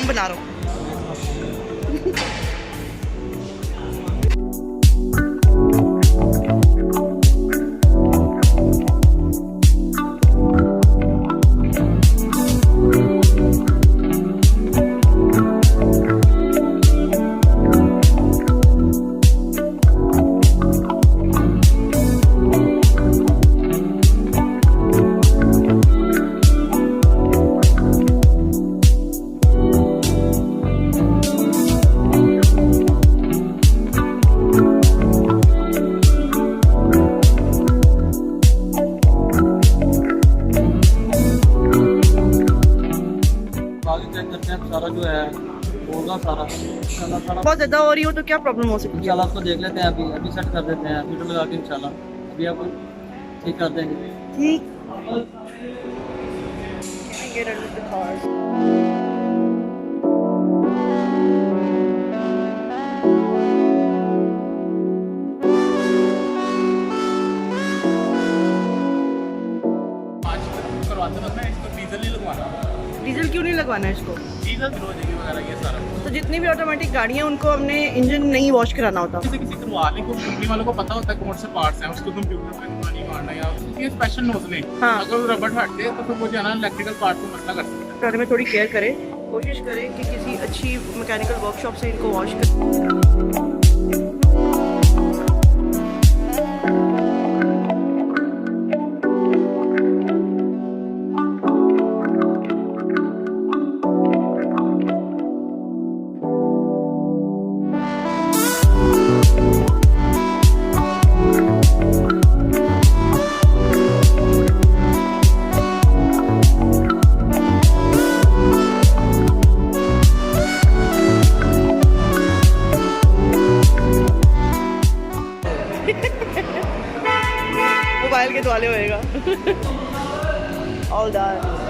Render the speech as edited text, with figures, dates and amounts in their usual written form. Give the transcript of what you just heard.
बना रहा हूँ। चेक करते हैं सारा जो है होगा सारा बहुत ज्यादा हो रही हो तो क्या प्रॉब्लम हो सकती है? इंशाल्लाह आपको देख लेते हैं, अभी सेट कर देते हैं वीडियो लगा के इंशाल्लाह अभी आपको ठीक कर देंगे। ठीक। डीजल क्यों नहीं लगवाना है इसको? डीजल ग्लो जाएगी वगैरह ये सारा। तो जितनी भी ऑटोमेटिक गाड़ियाँ उनको हमने इंजन नहीं वॉश कराना होता। किसी करवा लें, कोई कंपनी वालों को पता होता है कौन से पार्ट्स हैं, उसको कंप्यूटर में पानी मारना या ये स्पेशल नोजल है। हाँ। अगर रबड़ हट गए तो फिर वो जो है ना इलेक्ट्रिकल पार्ट को मसला कर सकता है। बारे में थोड़ी केयर करें, कोशिश करें कि किसी अच्छी मैकेनिकल वर्कशॉप से इनको वॉश करें। मोबाइल के द्वाले होएगा। All done.